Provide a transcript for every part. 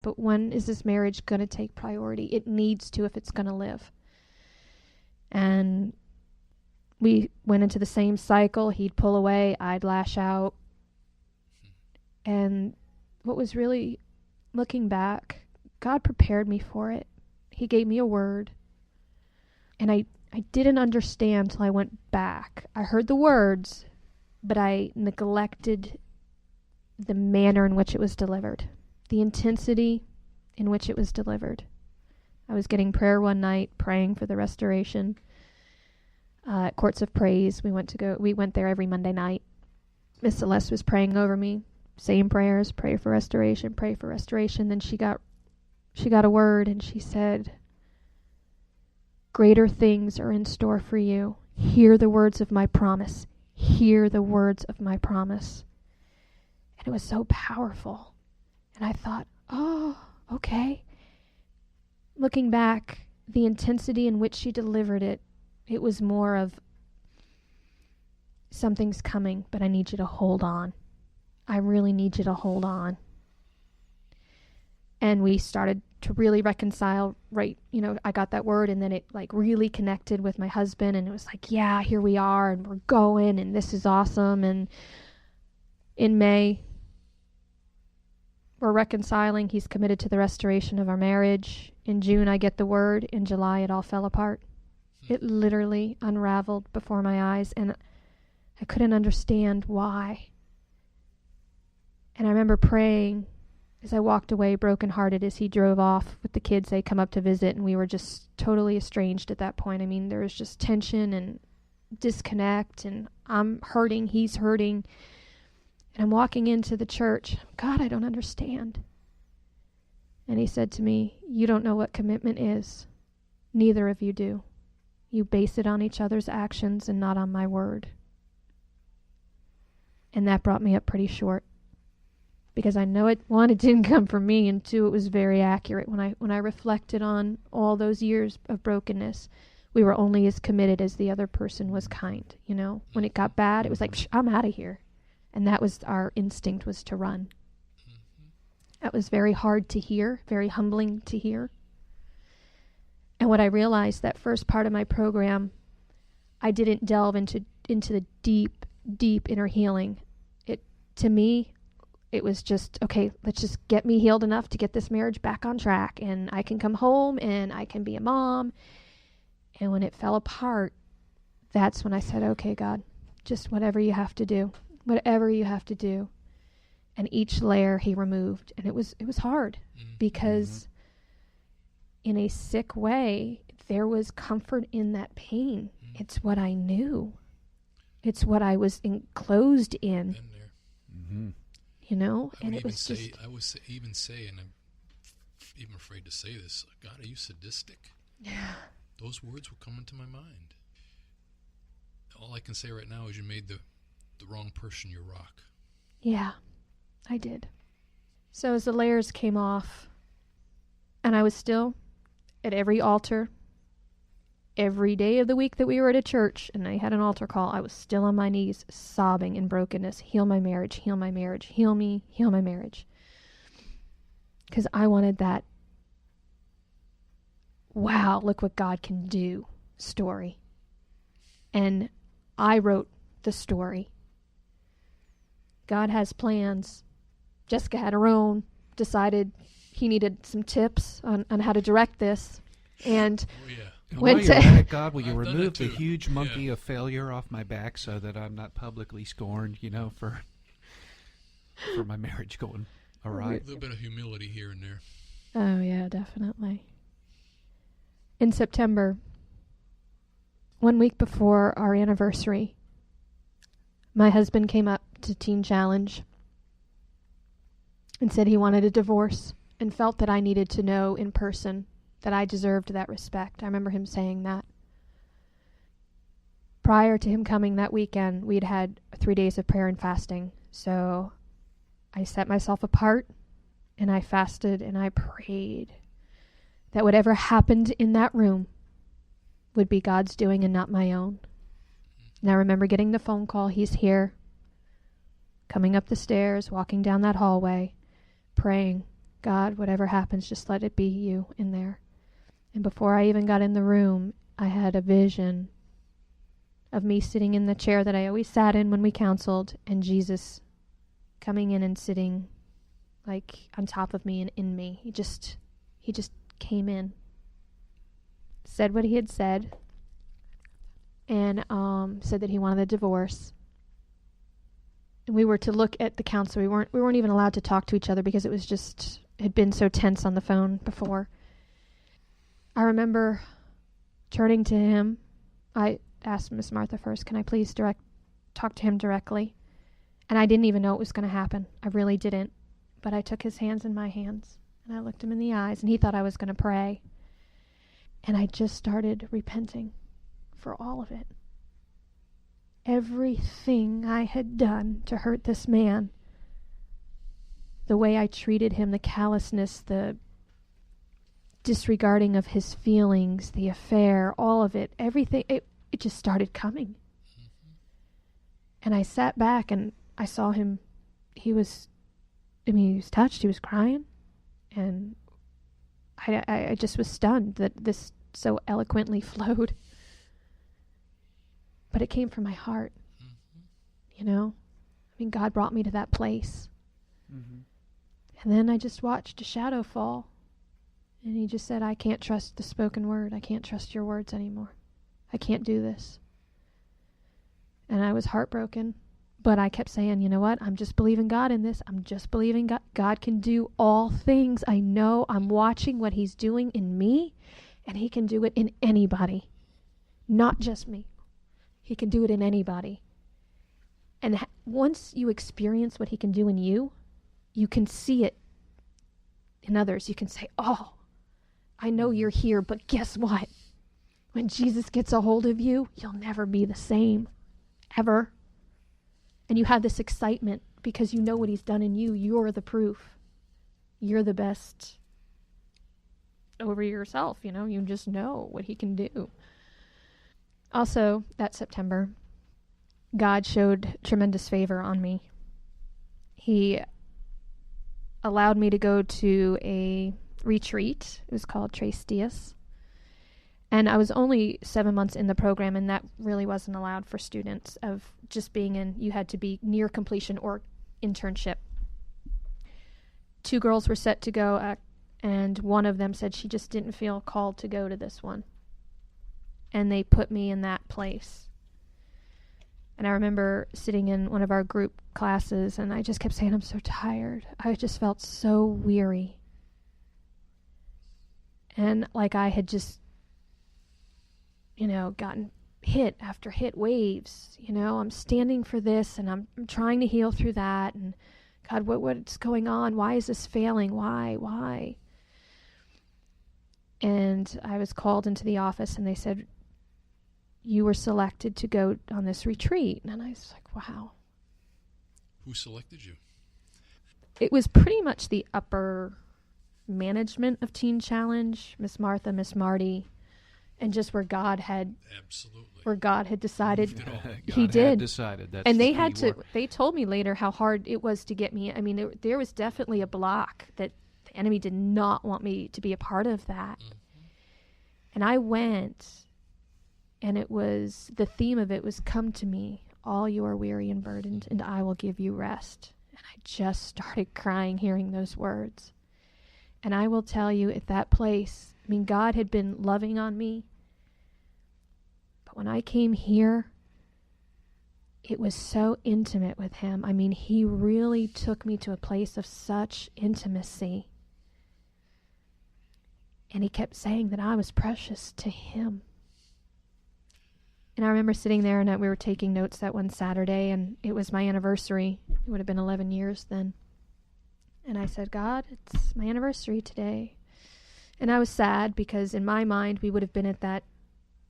But when is this marriage going to take priority? It needs to if it's going to live. And we went into the same cycle. He'd pull away, I'd lash out. And what was really, looking back, God prepared me for it. He gave me a word. And I didn't understand till I went back. I heard the words, but I neglected the manner in which it was delivered, the intensity in which it was delivered. I was getting prayer one night, praying for the restoration at Courts of Praise. We went there every Monday night. Miss Celeste was praying over me, saying prayers, pray for restoration, pray for restoration. Then she got a word, and she said, greater things are in store for you. Hear the words of my promise. Hear the words of my promise. And it was so powerful. And I thought, oh, okay. Looking back, the intensity in which she delivered it, it was more of, something's coming, but I need you to hold on. I really need you to hold on. And we started to really reconcile, right? I got that word, and then it really connected with my husband, and it was like, yeah, here we are, and we're going, and this is awesome. And in May, we're reconciling. He's committed to the restoration of our marriage. In June, I get the word. In July, it all fell apart. It literally unraveled before my eyes, and I couldn't understand why. And I remember praying as I walked away brokenhearted as he drove off with the kids. They come up to visit, and we were just totally estranged at that point. I mean, there was just tension and disconnect, and I'm hurting, he's hurting. And I'm walking into the church. God, I don't understand. And he said to me, you don't know what commitment is. Neither of you do. You base it on each other's actions and not on my word. And that brought me up pretty short. Because I know it didn't come from me, and two, it was very accurate. When I reflected on all those years of brokenness, we were only as committed as the other person was kind. When it got bad, it was like, I'm out of here. And that was our instinct, was to run. That was very hard to hear, very humbling to hear. And what I realized, that first part of my program, I didn't delve into the deep, deep inner healing. To me, it was just, okay, let's just get me healed enough to get this marriage back on track, and I can come home and I can be a mom. And when it fell apart, that's when I said, okay, God, just whatever you have to do. Whatever you have to do. And each layer he removed. And it was hard, because in a sick way, there was comfort in that pain. It's what I knew. It's what I was enclosed in. And it was just... I would even say, and I'm even afraid to say this, God, are you sadistic? Yeah. Those words were coming to my mind. All I can say right now is you made the wrong person your rock. Yeah, I did. So as the layers came off, and I was still at every altar, every day of the week that we were at a church and I had an altar call, I was still on my knees, sobbing in brokenness. Heal my marriage, heal my marriage, heal me, heal my marriage. Because I wanted that, wow, look what God can do story. And I wrote the story. God has plans. Jessica had her own, decided he needed some tips on how to direct this. And and while you're at it, God, will you remove the huge monkey of failure off my back so that I'm not publicly scorned, for my marriage going awry? A little bit of humility here and there. Oh, yeah, definitely. In September, 1 week before our anniversary, my husband came up to Teen Challenge and said he wanted a divorce and felt that I needed to know in person that I deserved that respect. I remember him saying that. Prior to him coming that weekend, we'd had 3 days of prayer and fasting. So I set myself apart and I fasted and I prayed that whatever happened in that room would be God's doing and not my own. And I remember getting the phone call, he's here, coming up the stairs, walking down that hallway, praying, God, whatever happens, just let it be you in there. And before I even got in the room, I had a vision of me sitting in the chair that I always sat in when we counseled, and Jesus coming in and sitting like on top of me and in me. He just came in, said what he had said, and said that he wanted a divorce. And we were to look at the counsel. We weren't even allowed to talk to each other because it had been so tense on the phone before. I remember turning to him. I asked Miss Martha first, can I please talk to him directly? And I didn't even know it was going to happen. I really didn't. But I took his hands in my hands, and I looked him in the eyes, and he thought I was going to pray. And I just started repenting for all of it. Everything I had done to hurt this man, the way I treated him, the callousness, the disregarding of his feelings, the affair, all of it, everything, it just started coming. And I sat back and I saw him. He was touched. He was crying. And I just was stunned that this so eloquently flowed. But it came from my heart. You know? God brought me to that place. Mm-hmm. And then I just watched a shadow fall. And he just said, I can't trust the spoken word. I can't trust your words anymore. I can't do this. And I was heartbroken. But I kept saying, you know what? I'm just believing God in this. I'm just believing God can do all things. I know I'm watching what he's doing in me. And he can do it in anybody. Not just me. He can do it in anybody. And once you experience what he can do in you, you can see it in others. You can say, oh, I know you're here, but guess what? When Jesus gets a hold of you, you'll never be the same. Ever. And you have this excitement because you know what he's done in you. You're the proof. You're the best over yourself, You just know what he can do. Also, that September, God showed tremendous favor on me. He allowed me to go to a retreat. It was called Tres Dias. And I was only 7 months in the program, and that really wasn't allowed for students of just being in. You had to be near completion or internship. 2 girls were set to go, and one of them said she just didn't feel called to go to this one. And they put me in that place. And I remember sitting in one of our group classes, and I just kept saying, I'm so tired. I just felt so weary. And like I had just, gotten hit after hit waves. I'm standing for this, and I'm trying to heal through that. And God, what's going on? Why is this failing? Why? And I was called into the office, and they said, you were selected to go on this retreat. And I was like, wow. Who selected you? It was pretty much the upper management of Teen Challenge, Miss Martha, Miss Marty, and just where God had decided. He did. Decided. That's and they told me later how hard it was to get me. There was definitely a block that the enemy did not want me to be a part of that. Mm-hmm. And I went. And the theme of it was, come to me, all you are weary and burdened, and I will give you rest. And I just started crying hearing those words. And I will tell you, at that place, God had been loving on me. But when I came here, it was so intimate with him. He really took me to a place of such intimacy. And he kept saying that I was precious to him. And I remember sitting there, and we were taking notes that one Saturday, and it was my anniversary. It would have been 11 years then. And I said, God, it's my anniversary today. And I was sad because in my mind, we would have been at that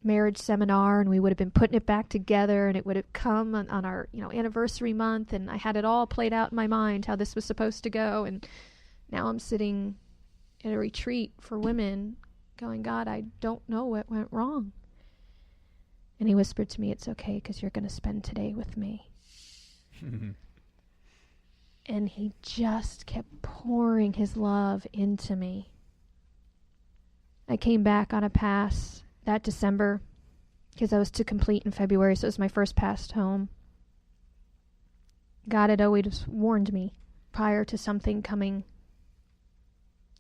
marriage seminar, and we would have been putting it back together, and it would have come on our anniversary month, and I had it all played out in my mind how this was supposed to go. And now I'm sitting at a retreat for women going, God, I don't know what went wrong. And he whispered to me, it's okay, because you're going to spend today with me. And he just kept pouring his love into me. I came back on a pass that December because I was to complete in February, so it was my first pass home. God had always warned me prior to something coming.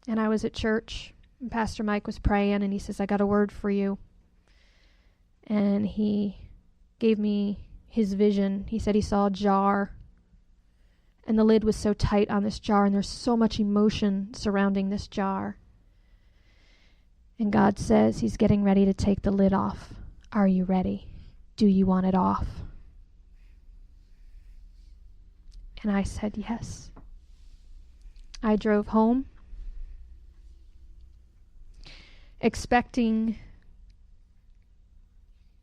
And I was at church, and Pastor Mike was praying, and he says, I got a word for you. And he gave me his vision. He said he saw a jar, and the lid was so tight on this jar, and there's so much emotion surrounding this jar. And God says he's getting ready to take the lid off. Are you ready? Do you want it off? And I said yes. I drove home, expecting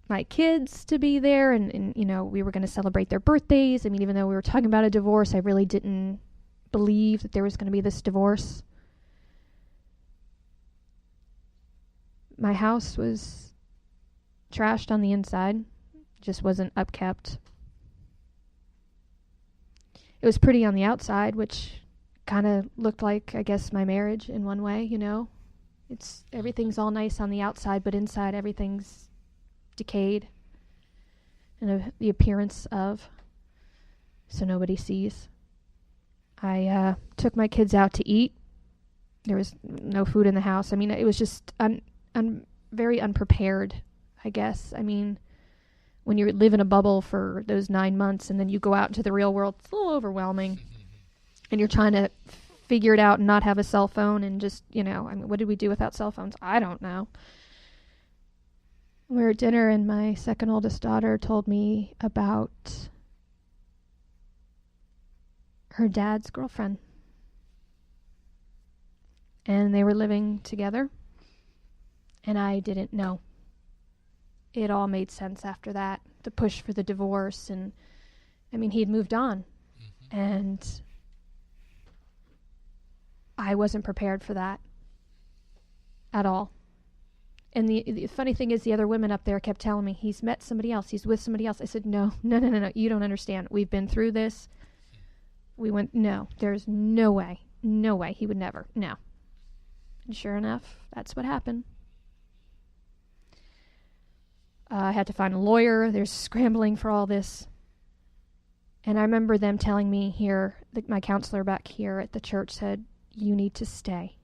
my kids to be there, and you know, we were going to celebrate their birthdays. I mean, even though we were talking about a divorce, I really didn't believe that there was going to be this divorce. My house was trashed on the inside, just wasn't upkept. It was pretty on the outside, which kind of looked like, I guess, my marriage in one way, you know. Everything's all nice on the outside, but inside everything's decayed and the appearance of, so nobody sees. I took my kids out to eat. There was no food in the house. I mean, it was just very unprepared, I guess. I mean, when you live in a bubble for those 9 months and then you go out into the real world, it's a little overwhelming. And you're trying to figure it out and not have a cell phone and just, you know, I mean, what did we do without cell phones? I don't know. We were at dinner and my second oldest daughter told me about her dad's girlfriend. And they were living together. And I didn't know. It all made sense after that. The push for the divorce. And, I mean, he had moved on. Mm-hmm. And I wasn't prepared for that at all. And the funny thing is, the other women up there kept telling me, he's met somebody else, he's with somebody else. I said, no, you don't understand. We've been through this. We went, no, there's no way, he would never, no. And sure enough, that's what happened. I had to find a lawyer. There's scrambling for all this. And I remember them telling me here, my counselor back here at the church said, you need to stay.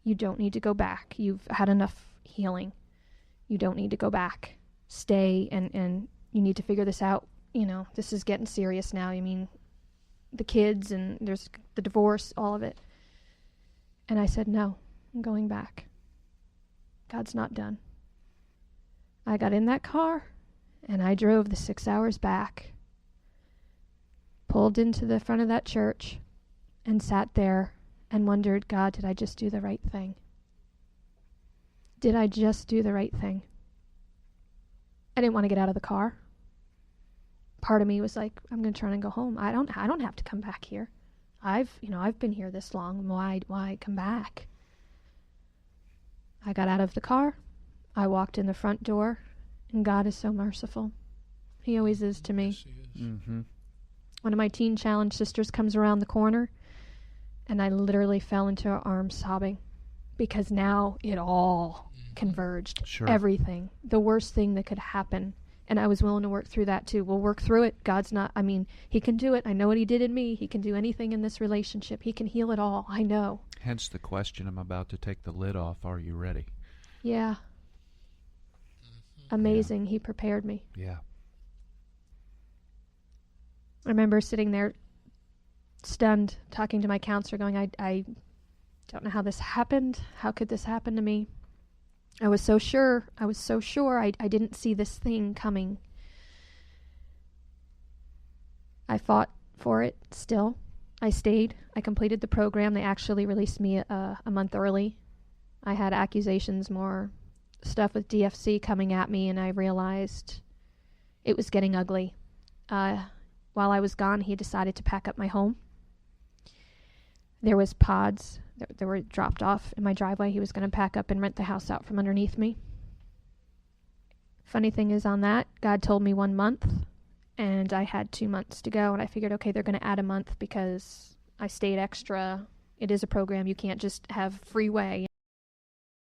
You don't need to go back. You've had enough healing. You don't need to go back. Stay, and you need to figure this out. You know, this is getting serious now. I mean, the kids and there's the divorce, all of it. And I said, no, I'm going back. God's not done. I got in that car and I drove the 6 hours back, pulled into the front of that church and sat there and wondered, God, did I just do the right thing? Did I just do the right thing? I didn't want to get out of the car. Part of me was like, I'm going to try and go home. I don't have to come back here. I've been here this long. Why come back? I got out of the car. I walked in the front door, and God is so merciful. He always is to me. Yes, he is. Mm-hmm. One of my Teen Challenge sisters comes around the corner, and I literally fell into her arms sobbing, because now it all converged. Sure. Everything. The worst thing that could happen. And I was willing to work through that too. We'll work through it. God's not, I mean, he can do it. I know what he did in me. He can do anything in this relationship. He can heal it all. I know. Hence the question, I'm about to take the lid off. Are you ready? Yeah. Amazing. Yeah. He prepared me. Yeah. I remember sitting there stunned, talking to my counselor, going, I don't know how this happened. How could this happen to me? I was so sure. I didn't see this thing coming. I fought for it still. I stayed. I completed the program. They actually released me a month early. I had accusations, more stuff with DFC coming at me, and I realized it was getting ugly. While I was gone, he decided to pack up my home. There was pods that were dropped off in my driveway. He was going to pack up and rent the house out from underneath me. Funny thing is, on that, God told me 1 month, and I had 2 months to go, and I figured, okay, they're going to add a month because I stayed extra. It is a program. You can't just have free way.